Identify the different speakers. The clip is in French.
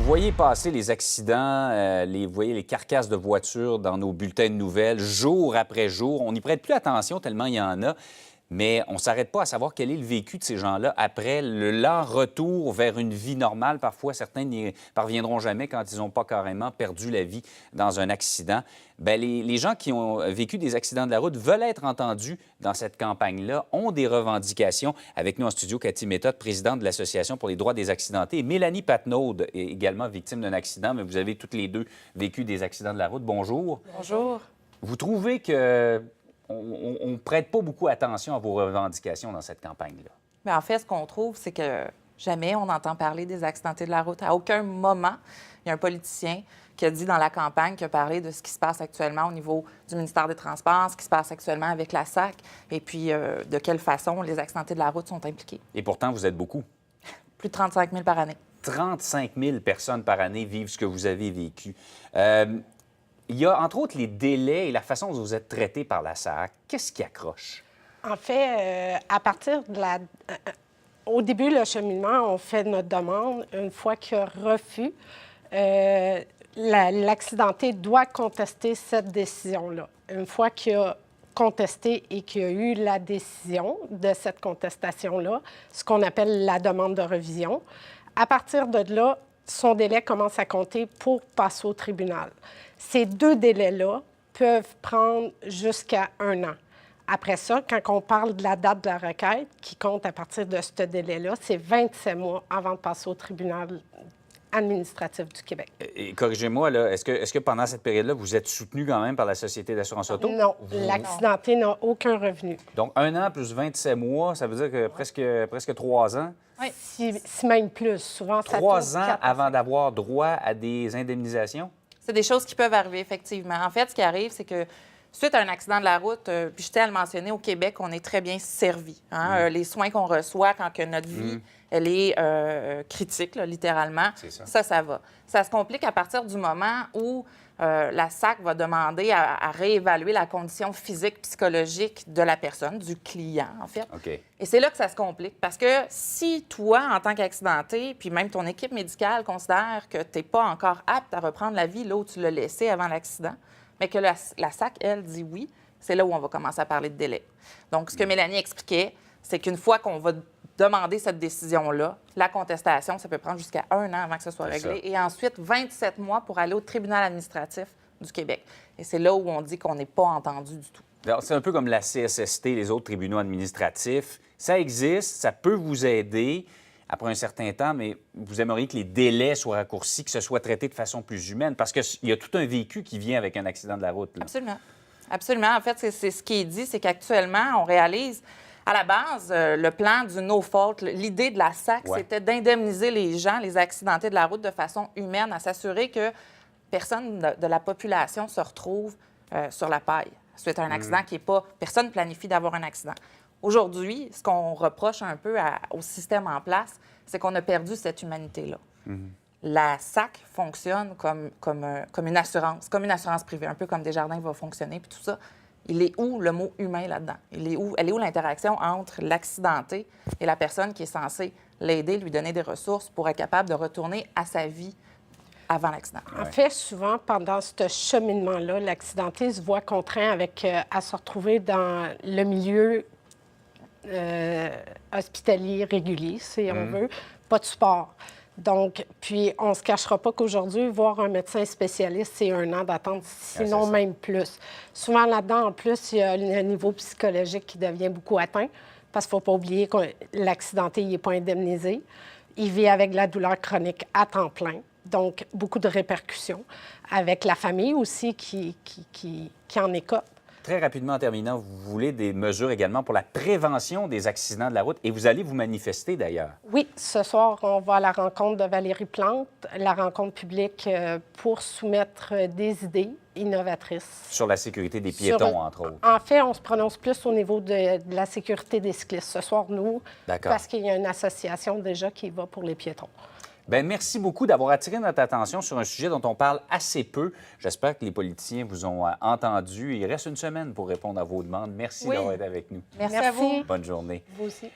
Speaker 1: Vous voyez passer les accidents, vous voyez les carcasses de voitures dans nos bulletins de nouvelles, jour après jour. On n'y prête plus attention tellement il y en a, mais on ne s'arrête pas à savoir quel est le vécu de ces gens-là après leur retour vers une vie normale. Parfois, certains n'y parviendront jamais quand ils n'ont pas carrément perdu la vie dans un accident. Bien, les gens qui ont vécu des accidents de la route veulent être entendus dans cette campagne-là, ont des revendications. Avec nous en studio, Cathy Méthode, présidente de l'Association pour les droits des accidentés, et Mélanie Patnaud, également victime d'un accident, mais vous avez toutes les deux vécu des accidents de la route. Bonjour.
Speaker 2: Bonjour.
Speaker 1: Vous trouvez que on ne prête pas beaucoup attention à vos revendications dans cette campagne-là?
Speaker 2: Bien, en fait, ce qu'on trouve, c'est que jamais on entend parler des accidentés de la route. À aucun moment, il y a un politicien qui a dit dans la campagne, qui a parlé de ce qui se passe actuellement au niveau du ministère des Transports, ce qui se passe actuellement avec la SAC, et puis de quelle façon les accidentés de la route sont impliqués.
Speaker 1: Et pourtant, vous êtes beaucoup.
Speaker 2: Plus de 35 000 par année.
Speaker 1: 35 000 personnes par année vivent ce que vous avez vécu. Il y a, entre autres, les délais et la façon dont vous êtes traité par la SAC. Qu'est-ce qui accroche?
Speaker 3: En fait, à partir de la... Au début, le cheminement, on fait notre demande. Une fois qu'il y a refus, l'accidenté doit contester cette décision-là. Une fois qu'il a contesté et qu'il y a eu la décision de cette contestation-là, ce qu'on appelle la demande de révision, à partir de là, son délai commence à compter pour passer au tribunal. Ces deux délais-là peuvent prendre jusqu'à 1 an. Après ça, quand on parle de la date de la requête, qui compte à partir de ce délai-là, c'est 27 mois avant de passer au tribunal administratif du Québec.
Speaker 1: Et corrigez-moi, là, est-ce que pendant cette période-là, vous êtes soutenu quand même par la Société d'assurance auto?
Speaker 3: Non, l'accidenté n'a aucun revenu.
Speaker 1: Donc, 1 an plus 27 mois, ça veut dire que presque 3 ans?
Speaker 2: Oui.
Speaker 3: Si même plus. Souvent, ça
Speaker 1: 3 ans
Speaker 3: 4
Speaker 1: avant d'avoir droit à des indemnisations?
Speaker 2: C'est des choses qui peuvent arriver, effectivement. En fait, ce qui arrive, c'est que suite à un accident de la route, puis je tiens à le mentionner, au Québec, on est très bien servi. Les soins qu'on reçoit quand que notre vie, elle est critique, là, littéralement, ça va. Ça se complique à partir du moment où la SAC va demander à réévaluer la condition physique, psychologique de la personne, du client, en fait.
Speaker 1: OK.
Speaker 2: Et c'est là que ça se complique. Parce que si toi, en tant qu'accidenté, puis même ton équipe médicale considère que tu n'es pas encore apte à reprendre la vie là où tu l'as laissé avant l'accident, mais que la SAC, elle, dit oui, c'est là où on va commencer à parler de délai. Donc, ce que Mélanie expliquait, c'est qu'une fois qu'on va demander cette décision-là, la contestation, ça peut prendre jusqu'à 1 an avant que ce soit réglé, et ensuite 27 mois pour aller au tribunal administratif du Québec. Et c'est là où on dit qu'on n'est pas entendu du tout.
Speaker 1: C'est un peu comme la CSST, les autres tribunaux administratifs. Ça existe, ça peut vous aider après un certain temps, mais vous aimeriez que les délais soient raccourcis, que ce soit traité de façon plus humaine, parce qu'il y a tout un vécu qui vient avec un accident de la route. Là.
Speaker 2: Absolument. Absolument. En fait, c'est ce qui est dit, c'est qu'actuellement, on réalise, à la base, le plan du no-fault, l'idée de la SAC, c'était d'indemniser les gens, les accidentés de la route de façon humaine, à s'assurer que personne de la population se retrouve sur la paille suite à un accident qui n'est pas... Personne ne planifie d'avoir un accident. Aujourd'hui, ce qu'on reproche un peu au système en place, c'est qu'on a perdu cette humanité-là. La SAC fonctionne comme une assurance privée, un peu comme Desjardins va fonctionner, puis tout ça. Il est où le mot humain là-dedans? Elle est où l'interaction entre l'accidenté et la personne qui est censée l'aider, lui donner des ressources pour être capable de retourner à sa vie avant l'accident?
Speaker 3: En fait, souvent, pendant ce cheminement-là, l'accidenté se voit contraint à se retrouver dans le milieu hospitalier régulier, si on veut, pas de support. Donc, puis on ne se cachera pas qu'aujourd'hui, voir un médecin spécialiste, c'est 1 an d'attente, sinon même plus. Souvent là-dedans, en plus, il y a le niveau psychologique qui devient beaucoup atteint, parce qu'il ne faut pas oublier que l'accidenté n'est pas indemnisé. Il vit avec la douleur chronique à temps plein, donc beaucoup de répercussions, avec la famille aussi qui en écope.
Speaker 1: Très rapidement en terminant, vous voulez des mesures également pour la prévention des accidents de la route et vous allez vous manifester d'ailleurs.
Speaker 3: Oui, ce soir, on va à la rencontre de Valérie Plante, la rencontre publique pour soumettre des idées innovatrices.
Speaker 1: Sur la sécurité des piétons, entre autres.
Speaker 3: En fait, on se prononce plus au niveau de la sécurité des cyclistes. Ce soir, nous, parce qu'il y a une association déjà qui va pour les piétons.
Speaker 1: Bien, merci beaucoup d'avoir attiré notre attention sur un sujet dont on parle assez peu. J'espère que les politiciens vous ont entendu. Il reste une semaine pour répondre à vos demandes. Merci d'avoir été avec nous.
Speaker 2: Merci à vous.
Speaker 1: Bonne journée.
Speaker 3: Vous aussi.